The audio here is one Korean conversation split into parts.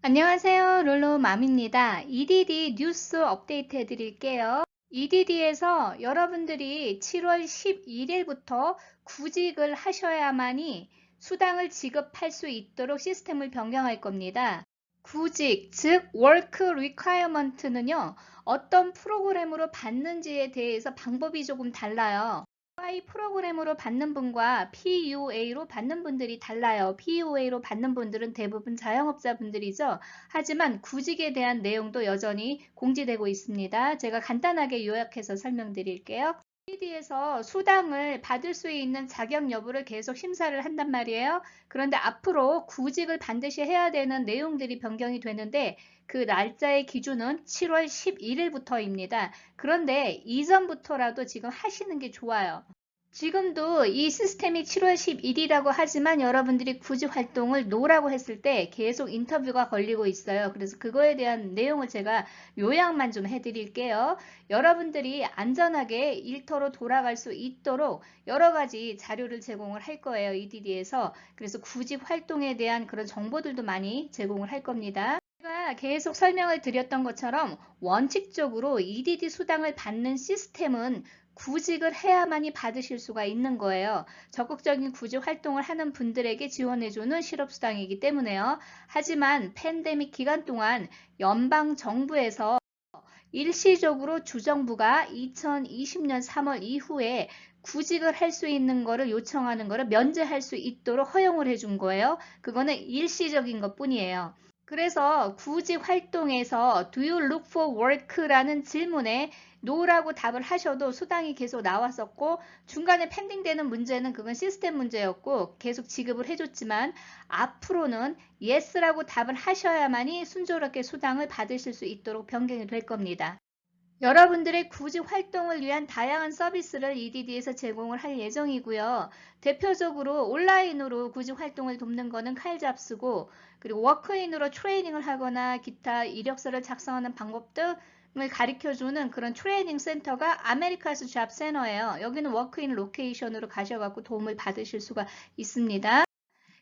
안녕하세요. 롤로맘입니다. EDD 뉴스 업데이트 해드릴게요. EDD에서 여러분들이 7월 11일부터 구직을 하셔야만이 수당을 지급할 수 있도록 시스템을 변경할 겁니다. 구직, 즉 Work Requirement는요, 어떤 프로그램으로 받는지에 대해서 방법이 조금 달라요. UI 프로그램으로 받는 분과 PUA로 받는 분들이 달라요. PUA로 받는 분들은 대부분 자영업자분들이죠. 하지만 구직에 대한 내용도 여전히 공지되고 있습니다. 제가 간단하게 요약해서 설명드릴게요. ED에서 수당을 받을 수 있는 자격 여부를 계속 심사를 한단 말이에요. 그런데 앞으로 구직을 반드시 해야 되는 내용들이 변경이 되는데 그 날짜의 기준은 7월 11일부터입니다. 그런데 이전부터라도 지금 하시는 게 좋아요. 지금도 이 시스템이 7월 10일이라고 하지만 여러분들이 구직 활동을 노라고 했을 때 계속 인터뷰가 걸리고 있어요. 그래서 그거에 대한 내용을 제가 요약만 좀 해드릴게요. 여러분들이 안전하게 일터로 돌아갈 수 있도록 여러 가지 자료를 제공을 할 거예요. EDD에서. 그래서 구직 활동에 대한 그런 정보들도 많이 제공을 할 겁니다. 제가 계속 설명을 드렸던 것처럼 원칙적으로 EDD 수당을 받는 시스템은 구직을 해야만이 받으실 수가 있는 거예요. 적극적인 구직 활동을 하는 분들에게 지원해주는 실업수당이기 때문에요. 하지만 팬데믹 기간 동안 연방정부에서 일시적으로 주정부가 2020년 3월 이후에 구직을 할 수 있는 거를 요청하는 거를 면제할 수 있도록 허용을 해준 거예요. 그거는 일시적인 것 뿐이에요. 그래서 구직 활동에서 Do you look for work라는 질문에 No라고 답을 하셔도 수당이 계속 나왔었고 중간에 펜딩되는 문제는 그건 시스템 문제였고 계속 지급을 해줬지만 앞으로는 Yes라고 답을 하셔야만이 순조롭게 수당을 받으실 수 있도록 변경이 될 겁니다. 여러분들의 구직 활동을 위한 다양한 서비스를 EDD에서 제공을 할 예정이고요. 대표적으로 온라인으로 구직 활동을 돕는 거는 칼잡스고 그리고 워크인으로 트레이닝을 하거나 기타 이력서를 작성하는 방법 등을 가르쳐주는 그런 트레이닝 센터가 아메리카스 잡 센터예요. 여기는 워크인 로케이션으로 가셔갖고 도움을 받으실 수가 있습니다.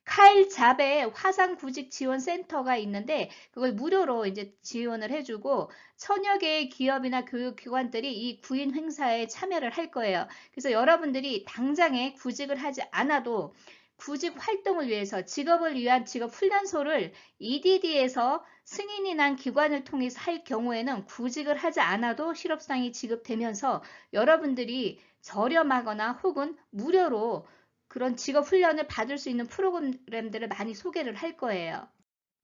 칼 잡의 화상 구직 지원 센터가 있는데 그걸 무료로 이제 지원을 해주고 천여 개의 기업이나 교육기관들이 이 구인 행사에 참여를 할 거예요. 그래서 여러분들이 당장에 구직을 하지 않아도 구직 활동을 위해서 직업을 위한 직업 훈련소를 EDD에서 승인이 난 기관을 통해서 할 경우에는 구직을 하지 않아도 실업수당이 지급되면서 여러분들이 저렴하거나 혹은 무료로 그런 직업 훈련을 받을 수 있는 프로그램들을 많이 소개를 할 거예요.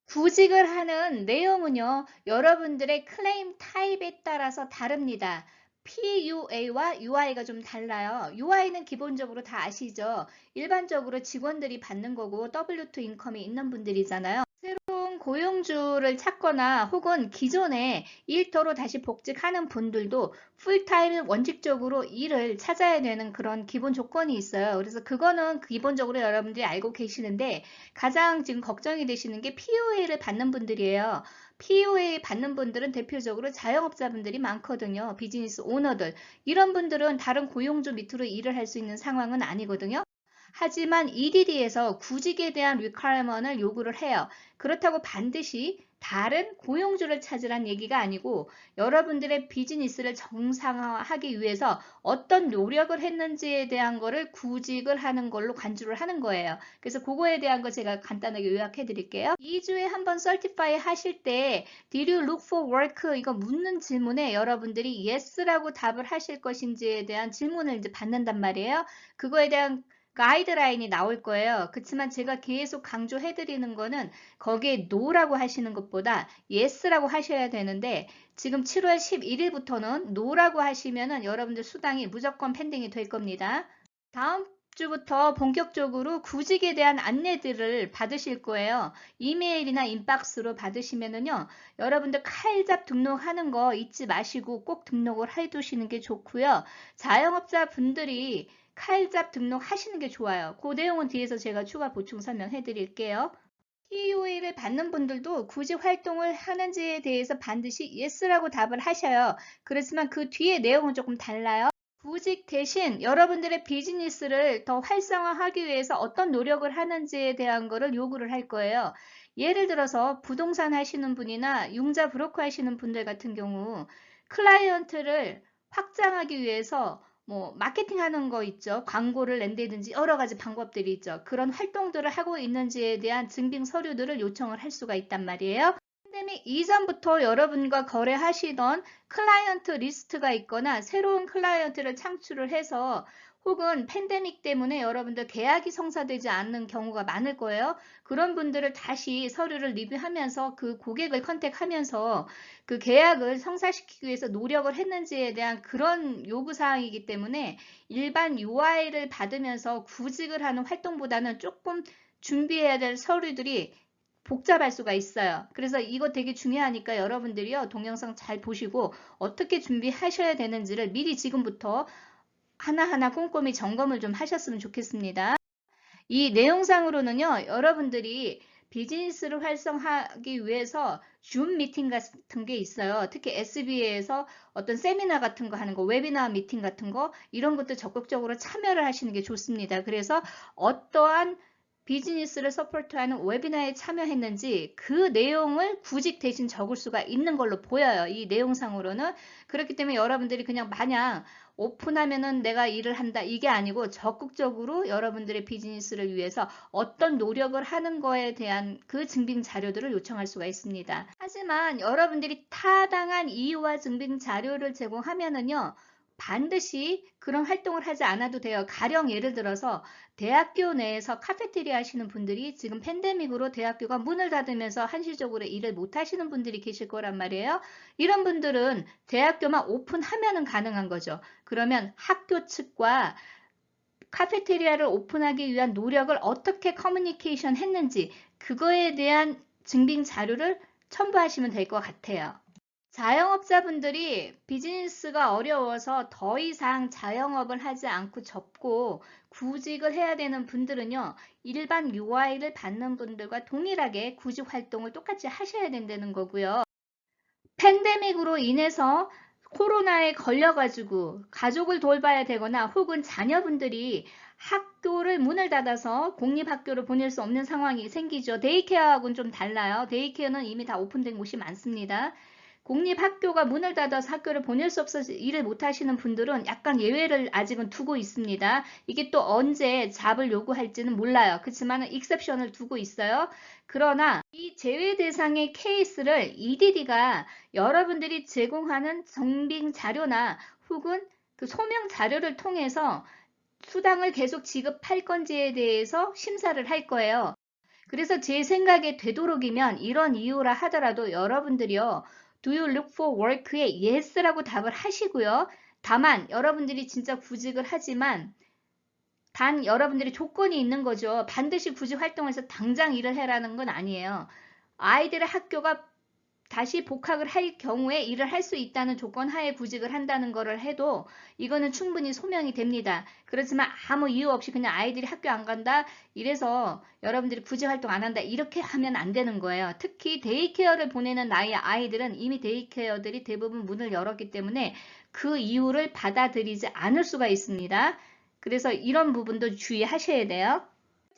구직을 하는 내용은요, 여러분들의 클레임 타입에 따라서 다릅니다. PUA와 UI가 좀 달라요. UI는 기본적으로 다 아시죠? 일반적으로 직원들이 받는 거고 W2 인컴이 있는 분들이잖아요. 새로운 고용주를 찾거나 혹은 기존에 일터로 다시 복직하는 분들도 풀타임 원칙적으로 일을 찾아야 되는 그런 기본 조건이 있어요. 그래서 그거는 기본적으로 여러분들이 알고 계시는데 가장 지금 걱정이 되시는 게 POA를 받는 분들이에요. POA 받는 분들은 대표적으로 자영업자분들이 많거든요. 비즈니스 오너들. 이런 분들은 다른 고용주 밑으로 일을 할 수 있는 상황은 아니거든요. 하지만 EDD에서 구직에 대한 requirement을 요구를 해요. 그렇다고 반드시 다른 고용주를 찾으란 얘기가 아니고 여러분들의 비즈니스를 정상화하기 위해서 어떤 노력을 했는지에 대한 거를 구직을 하는 걸로 간주를 하는 거예요. 그래서 그거에 대한 거 제가 간단하게 요약해 드릴게요. 2주에 한번 설티파이 하실 때 Did you look for work? 이거 묻는 질문에 여러분들이 Yes라고 답을 하실 것인지에 대한 질문을 이제 받는단 말이에요. 그거에 대한 가이드라인이 나올 거예요. 그렇지만 제가 계속 강조해 드리는 거는 거기에 no라고 하시는 것보다 yes라고 하셔야 되는데 지금 7월 11일부터는 no라고 하시면은 여러분들 수당이 무조건 펜딩이 될 겁니다. 다음 주부터 본격적으로 구직에 대한 안내들을 받으실 거예요. 이메일이나 인박스로 받으시면은요. 여러분들 칼잡 등록하는 거 잊지 마시고 꼭 등록을 해 두시는 게 좋고요. 자영업자 분들이 칼잡 등록하시는 게 좋아요. 그 내용은 뒤에서 제가 추가 보충 설명해 드릴게요. POA를 받는 분들도 구직 활동을 하는지에 대해서 반드시 Yes라고 답을 하셔요. 그렇지만 그 뒤에 내용은 조금 달라요. 구직 대신 여러분들의 비즈니스를 더 활성화하기 위해서 어떤 노력을 하는지에 대한 거를 요구를 할 거예요. 예를 들어서 부동산 하시는 분이나 융자 브로커 하시는 분들 같은 경우 클라이언트를 확장하기 위해서 뭐 마케팅하는 거 있죠. 광고를 낸다든지 여러 가지 방법들이 있죠. 그런 활동들을 하고 있는지에 대한 증빙 서류들을 요청을 할 수가 있단 말이에요. 팬데믹 이전부터 여러분과 거래하시던 클라이언트 리스트가 있거나 새로운 클라이언트를 창출을 해서 혹은 팬데믹 때문에 여러분들 계약이 성사되지 않는 경우가 많을 거예요. 그런 분들을 다시 서류를 리뷰하면서 그 고객을 컨택하면서 그 계약을 성사시키기 위해서 노력을 했는지에 대한 그런 요구사항이기 때문에 일반 UI를 받으면서 구직을 하는 활동보다는 조금 준비해야 될 서류들이 복잡할 수가 있어요. 그래서 이거 되게 중요하니까 여러분들이요, 동영상 잘 보시고 어떻게 준비하셔야 되는지를 미리 지금부터 하나하나 꼼꼼히 점검을 좀 하셨으면 좋겠습니다. 이 내용상으로는요, 여러분들이 비즈니스를 활성화하기 위해서 줌 미팅 같은 게 있어요. 특히 SBA에서 어떤 세미나 같은 거 하는 거, 웨비나 미팅 같은 거, 이런 것도 적극적으로 참여를 하시는 게 좋습니다. 그래서 어떠한 비즈니스를 서포트하는 웨비나에 참여했는지 그 내용을 구직 대신 적을 수가 있는 걸로 보여요. 이 내용상으로는. 그렇기 때문에 여러분들이 그냥 마냥 오픈하면은 내가 일을 한다 이게 아니고 적극적으로 여러분들의 비즈니스를 위해서 어떤 노력을 하는 거에 대한 그 증빙 자료들을 요청할 수가 있습니다. 하지만 여러분들이 타당한 이유와 증빙 자료를 제공하면은요, 반드시 그런 활동을 하지 않아도 돼요. 가령 예를 들어서 대학교 내에서 카페테리아 하시는 분들이 지금 팬데믹으로 대학교가 문을 닫으면서 한시적으로 일을 못 하시는 분들이 계실 거란 말이에요. 이런 분들은 대학교만 오픈하면은 가능한 거죠. 그러면 학교 측과 카페테리아를 오픈하기 위한 노력을 어떻게 커뮤니케이션 했는지 그거에 대한 증빙 자료를 첨부하시면 될 것 같아요. 자영업자분들이 비즈니스가 어려워서 더 이상 자영업을 하지 않고 접고 구직을 해야 되는 분들은요, 일반 UI를 받는 분들과 동일하게 구직 활동을 똑같이 하셔야 된다는 거고요. 팬데믹으로 인해서 코로나에 걸려가지고 가족을 돌봐야 되거나 혹은 자녀분들이 학교를 문을 닫아서 공립학교를 보낼 수 없는 상황이 생기죠. 데이케어하고는 좀 달라요. 데이케어는 이미 다 오픈된 곳이 많습니다. 공립학교가 문을 닫아서 학교를 보낼 수 없어서 일을 못 하시는 분들은 약간 예외를 아직은 두고 있습니다. 이게 또 언제 잡을 요구할지는 몰라요. 그렇지만 익셉션을 두고 있어요. 그러나 이 제외 대상의 케이스를 EDD가 여러분들이 제공하는 증빙 자료나 혹은 그 소명 자료를 통해서 수당을 계속 지급할 건지에 대해서 심사를 할 거예요. 그래서 제 생각에 되도록이면 이런 이유라 하더라도 여러분들이요, Do you look for work에 yes라고 답을 하시고요. 다만 여러분들이 진짜 구직을 하지만 단 여러분들이 조건이 있는 거죠. 반드시 구직 활동에서 당장 일을 해라는 건 아니에요. 아이들의 학교가 다시 복학을 할 경우에 일을 할 수 있다는 조건 하에 구직을 한다는 거를 해도 이거는 충분히 소명이 됩니다. 그렇지만 아무 이유 없이 그냥 아이들이 학교 안 간다 이래서 여러분들이 구직 활동 안 한다 이렇게 하면 안 되는 거예요. 특히 데이케어를 보내는 나이의 아이들은 이미 데이케어들이 대부분 문을 열었기 때문에 그 이유를 받아들이지 않을 수가 있습니다. 그래서 이런 부분도 주의하셔야 돼요.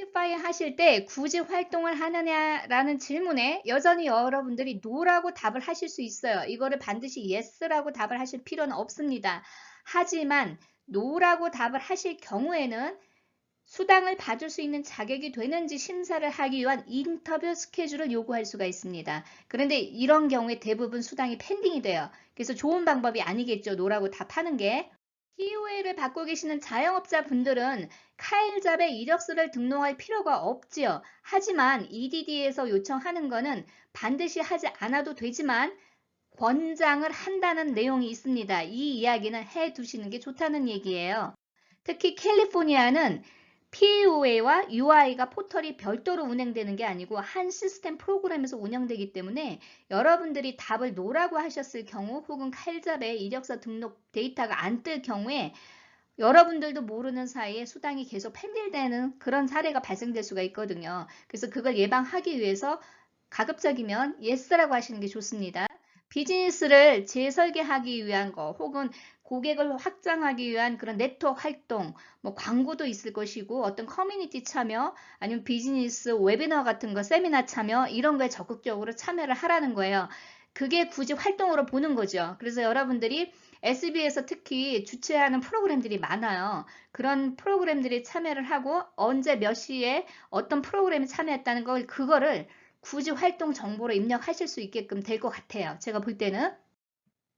스포티파이 하실 때 구직 활동을 하느냐라는 질문에 여전히 여러분들이 no라고 답을 하실 수 있어요. 이거를 반드시 yes라고 답을 하실 필요는 없습니다. 하지만 no라고 답을 하실 경우에는 수당을 받을 수 있는 자격이 되는지 심사를 하기 위한 인터뷰 스케줄을 요구할 수가 있습니다. 그런데 이런 경우에 대부분 수당이 펜딩이 돼요. 그래서 좋은 방법이 아니겠죠. no라고 답하는 게. TOA를 받고 계시는 자영업자 분들은 카일잡에 이력서를 등록할 필요가 없지요. 하지만 EDD에서 요청하는 것은 반드시 하지 않아도 되지만 권장을 한다는 내용이 있습니다. 이 이야기는 해 두시는 게 좋다는 얘기예요. 특히 캘리포니아는 POA와 UI가 포털이 별도로 운행되는 게 아니고 한 시스템 프로그램에서 운영되기 때문에 여러분들이 답을 노라고 하셨을 경우 혹은 칼잡에 이력서 등록 데이터가 안 뜰 경우에 여러분들도 모르는 사이에 수당이 계속 펜딜되는 그런 사례가 발생될 수가 있거든요. 그래서 그걸 예방하기 위해서 가급적이면 yes라고 하시는 게 좋습니다. 비즈니스를 재설계하기 위한 거 혹은 고객을 확장하기 위한 그런 네트워크 활동, 뭐 광고도 있을 것이고 어떤 커뮤니티 참여, 아니면 비즈니스 웨비너 같은 거, 세미나 참여 이런 거에 적극적으로 참여를 하라는 거예요. 그게 굳이 활동으로 보는 거죠. 그래서 여러분들이 SB에서 특히 주최하는 프로그램들이 많아요. 그런 프로그램들이 참여를 하고 언제 몇 시에 어떤 프로그램에 참여했다는 걸 그거를 굳이 활동 정보로 입력하실 수 있게끔 될 것 같아요. 제가 볼 때는.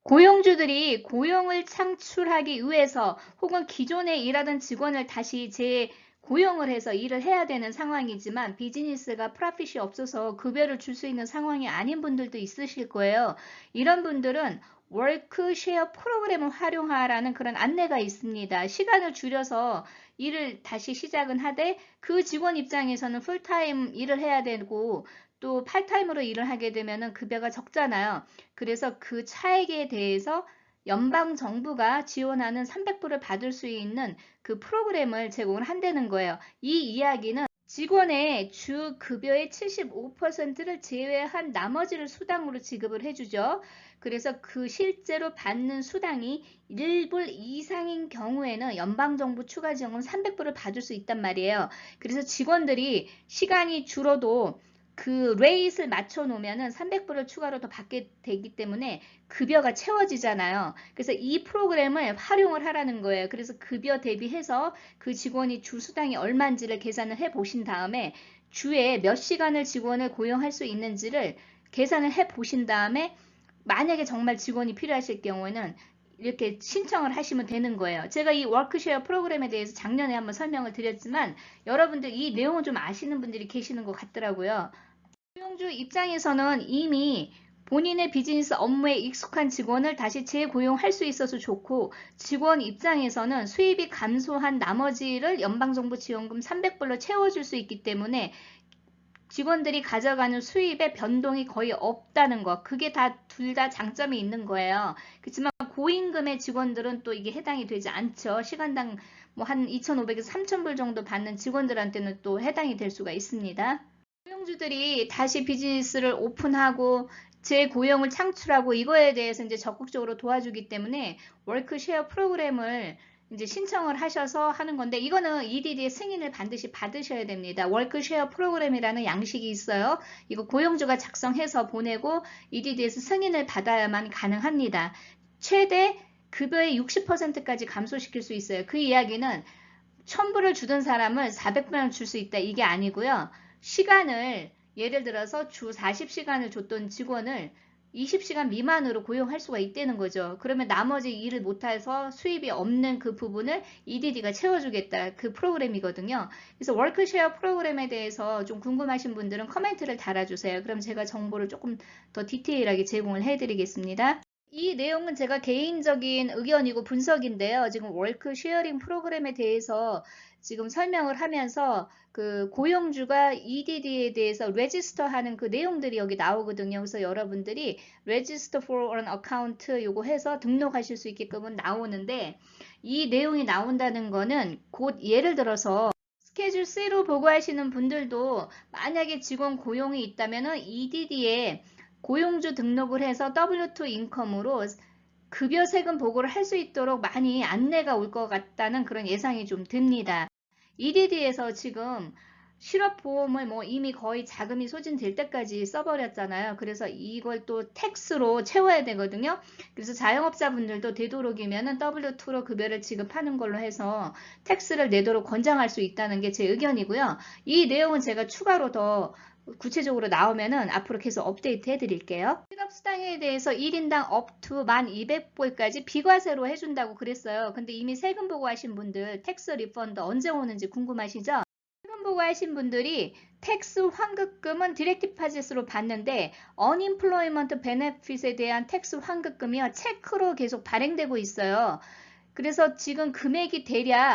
고용주들이 고용을 창출하기 위해서 혹은 기존에 일하던 직원을 다시 재고용을 해서 일을 해야 되는 상황이지만 비즈니스가 프로핏이 없어서 급여를 줄 수 있는 상황이 아닌 분들도 있으실 거예요. 이런 분들은 워크쉐어 프로그램을 활용하라는 그런 안내가 있습니다. 시간을 줄여서 일을 다시 시작은 하되 그 직원 입장에서는 풀타임 일을 해야 되고 또 파타임으로 일을 하게 되면 급여가 적잖아요. 그래서 그 차액에 대해서 연방정부가 지원하는 300불을 받을 수 있는 그 프로그램을 제공을 한다는 거예요. 이 이야기는 직원의 주 급여의 75%를 제외한 나머지를 수당으로 지급을 해주죠. 그래서 그 실제로 받는 수당이 1불 이상인 경우에는 연방정부 추가 지원금 300불을 받을 수 있단 말이에요. 그래서 직원들이 시간이 줄어도 그 레이트를 맞춰 놓으면은 300불을 추가로 더 받게 되기 때문에 급여가 채워지잖아요. 그래서 이 프로그램을 활용을 하라는 거예요. 그래서 급여 대비해서 그 직원이 주 수당이 얼마인지를 계산을 해 보신 다음에 주에 몇 시간을 직원을 고용할 수 있는지를 계산을 해 보신 다음에 만약에 정말 직원이 필요하실 경우에는 이렇게 신청을 하시면 되는 거예요. 제가 이 워크쉐어 프로그램에 대해서 작년에 한번 설명을 드렸지만 여러분들 이 내용을 좀 아시는 분들이 계시는 것 같더라고요. 고용주 입장에서는 이미 본인의 비즈니스 업무에 익숙한 직원을 다시 재고용할 수 있어서 좋고 직원 입장에서는 수입이 감소한 나머지를 연방정부 지원금 300불로 채워줄 수 있기 때문에 직원들이 가져가는 수입의 변동이 거의 없다는 거. 그게 둘 다 장점이 있는 거예요. 그렇지만 고임금의 직원들은 또 이게 해당이 되지 않죠. 시간당 뭐 한 2,500에서 3,000불 정도 받는 직원들한테는 또 해당이 될 수가 있습니다. 고용주들이 다시 비즈니스를 오픈하고 재고용을 창출하고 이거에 대해서 이제 적극적으로 도와주기 때문에 워크쉐어 프로그램을 이제 신청을 하셔서 하는 건데 이거는 EDD의 승인을 반드시 받으셔야 됩니다. 워크쉐어 프로그램이라는 양식이 있어요. 이거 고용주가 작성해서 보내고 EDD에서 승인을 받아야만 가능합니다. 최대 급여의 60%까지 감소시킬 수 있어요. 그 이야기는 1,000불을 주던 사람을 400불을 줄 수 있다 이게 아니고요. 시간을 예를 들어서 주 40시간을 줬던 직원을 20시간 미만으로 고용할 수가 있다는 거죠. 그러면 나머지 일을 못해서 수입이 없는 그 부분을 EDD가 채워주겠다. 그 프로그램이거든요. 그래서 워크쉐어 프로그램에 대해서 좀 궁금하신 분들은 코멘트를 달아주세요. 그럼 제가 정보를 조금 더 디테일하게 제공을 해드리겠습니다. 이 내용은 제가 개인적인 의견이고 분석인데요. 지금 워크 쉐어링 프로그램에 대해서 지금 설명을 하면서 그 고용주가 EDD에 대해서 레지스터 하는 그 내용들이 여기 나오거든요. 그래서 여러분들이 register for an account 요거 해서 등록하실 수 있게끔은 나오는데 이 내용이 나온다는 거는 곧 예를 들어서 스케줄 C로 보고하시는 분들도 만약에 직원 고용이 있다면은 EDD에 고용주 등록을 해서 W2 인컴으로 급여 세금 보고를 할 수 있도록 많이 안내가 올 것 같다는 그런 예상이 좀 듭니다. EDD에서 지금 실업보험을 뭐 이미 거의 자금이 소진될 때까지 써버렸잖아요. 그래서 이걸 또 텍스로 채워야 되거든요. 그래서 자영업자분들도 되도록이면 W2로 급여를 지급하는 걸로 해서 텍스를 내도록 권장할 수 있다는 게 제 의견이고요. 이 내용은 제가 추가로 더 구체적으로 나오면은 앞으로 계속 업데이트 해드릴게요. 실업수당에 대해서 1인당 업투 1,200불까지 비과세로 해준다고 그랬어요. 근데 이미 세금 보고하신 분들 텍스 리펀드 언제 오는지 궁금하시죠? 세금 보고하신 분들이 텍스 환급금은 디렉트 파짓으로 받는데 언임플로이먼트 베네핏에 대한 텍스 환급금이요 체크로 계속 발행되고 있어요. 그래서 지금 금액이 대략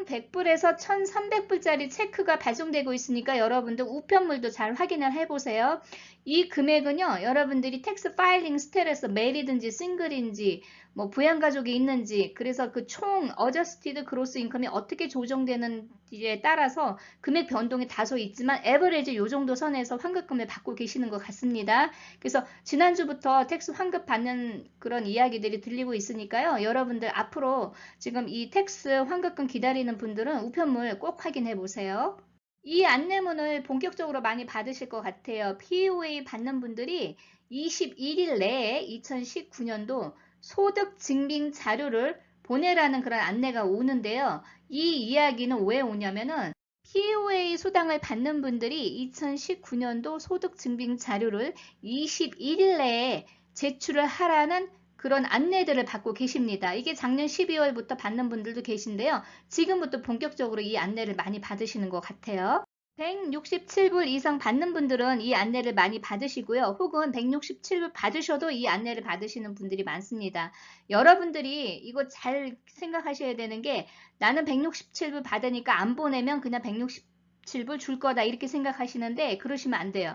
1,100불에서 1,300불짜리 체크가 발송되고 있으니까 여러분들 우편물도 잘 확인을 해보세요. 이 금액은요, 여러분들이 텍스 파일링 스텔에서 메일이든지 싱글인지 뭐 부양가족이 있는지, 그래서 그 총 어저스티드 그로스 인컴이 어떻게 조정되는지에 따라서 금액 변동이 다소 있지만 에버리지 요 정도 선에서 환급금을 받고 계시는 것 같습니다. 그래서 지난주부터 텍스 환급 받는 그런 이야기들이 들리고 있으니까요. 여러분들 앞으로 지금 이 텍스 환급금 기다리는 분들은 우편물 꼭 확인해 보세요. 이 안내문을 본격적으로 많이 받으실 것 같아요. POA 받는 분들이 21일 내에 2019년도 소득 증빙 자료를 보내라는 그런 안내가 오는데요. 이 이야기는 왜 오냐면은 POA 수당을 받는 분들이 2019년도 소득 증빙 자료를 21일 내에 제출을 하라는 그런 안내들을 받고 계십니다. 이게 작년 12월부터 받는 분들도 계신데요. 지금부터 본격적으로 이 안내를 많이 받으시는 것 같아요. 167불 이상 받는 분들은 이 안내를 많이 받으시고요. 혹은 167불 받으셔도 이 안내를 받으시는 분들이 많습니다. 여러분들이 이거 잘 생각하셔야 되는 게 나는 167불 받으니까 안 보내면 그냥 167불 줄 거다 이렇게 생각하시는데 그러시면 안 돼요.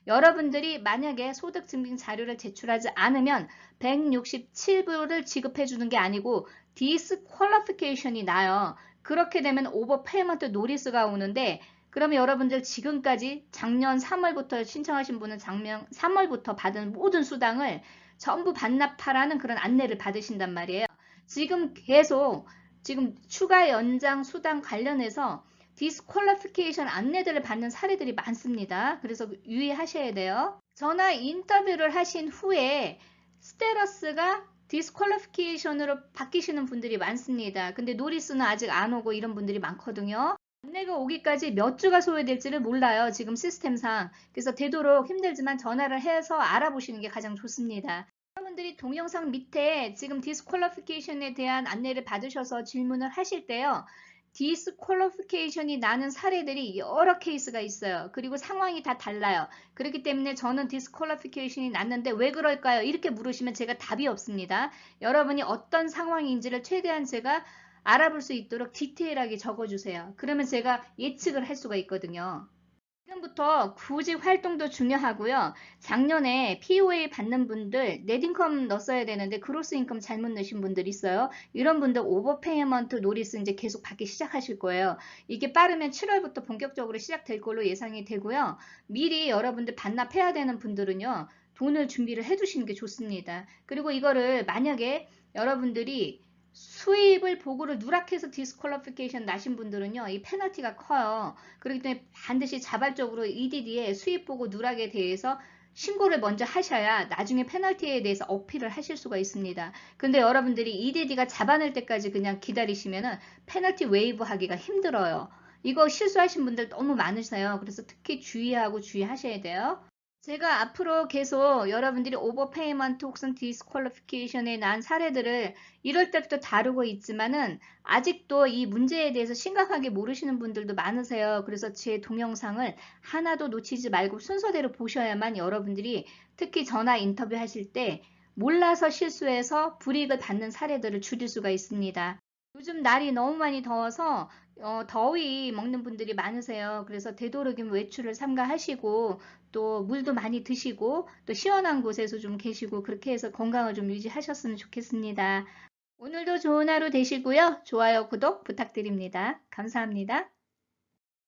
여러분들이 만약에 소득증빙 자료를 제출하지 않으면 167불을 지급해 주는 게 아니고 디스퀄리피케이션이 나요. 그렇게 되면 오버페이먼트 노리스가 오는데 그러면 여러분들 지금까지 작년 3월부터 신청하신 분은 작년 3월부터 받은 모든 수당을 전부 반납하라는 그런 안내를 받으신단 말이에요. 지금 계속 지금 추가 연장 수당 관련해서 디스퀄리피케이션 안내들을 받는 사례들이 많습니다. 그래서 유의하셔야 돼요. 전화 인터뷰를 하신 후에 스테러스가 디스퀄리피케이션으로 바뀌시는 분들이 많습니다. 근데 노리스는 아직 안 오고 이런 분들이 많거든요. 안내가 오기까지 몇 주가 소요될지를 몰라요. 지금 시스템상. 그래서 되도록 힘들지만 전화를 해서 알아보시는 게 가장 좋습니다. 여러분들이 동영상 밑에 지금 디스퀄리피케이션에 대한 안내를 받으셔서 질문을 하실 때요. 디스퀄리피케이션이 나는 사례들이 여러 케이스가 있어요. 그리고 상황이 다 달라요. 그렇기 때문에 저는 디스퀄리피케이션이 났는데 왜 그럴까요? 이렇게 물으시면 제가 답이 없습니다. 여러분이 어떤 상황인지를 최대한 제가 알아볼 수 있도록 디테일하게 적어주세요. 그러면 제가 예측을 할 수가 있거든요. 지금부터 구직 활동도 중요하고요. 작년에 POA 받는 분들 넷인컴 넣었어야 되는데 그로스 인컴 잘못 넣으신 분들 있어요. 이런 분들 오버페이먼트 노리스 이제 계속 받기 시작하실 거예요. 이게 빠르면 7월부터 본격적으로 시작될 걸로 예상이 되고요. 미리 여러분들 반납해야 되는 분들은요. 돈을 준비를 해 두시는 게 좋습니다. 그리고 이거를 만약에 여러분들이 수입을 보고를 누락해서 디스퀄리피케이션 나신 분들은요. 이 페널티가 커요. 그렇기 때문에 반드시 자발적으로 EDD에 수입 보고 누락에 대해서 신고를 먼저 하셔야 나중에 페널티에 대해서 어필을 하실 수가 있습니다. 근데 여러분들이 EDD가 잡아낼 때까지 그냥 기다리시면은 페널티 웨이브 하기가 힘들어요. 이거 실수하신 분들 너무 많으세요. 그래서 특히 주의하셔야 돼요. 제가 앞으로 계속 여러분들이 오버페이먼트 혹은 디스퀄리피케이션에 난 사례들을 이럴 때부터 다루고 있지만은 아직도 이 문제에 대해서 심각하게 모르시는 분들도 많으세요. 그래서 제 동영상을 하나도 놓치지 말고 순서대로 보셔야만 여러분들이 특히 전화 인터뷰 하실 때 몰라서 실수해서 불이익을 받는 사례들을 줄일 수가 있습니다. 요즘 날이 너무 많이 더워서 더위 먹는 분들이 많으세요. 그래서 되도록이면 외출을 삼가하시고 또 물도 많이 드시고 또 시원한 곳에서 좀 계시고 그렇게 해서 건강을 좀 유지하셨으면 좋겠습니다. 오늘도 좋은 하루 되시고요. 좋아요, 구독 부탁드립니다. 감사합니다.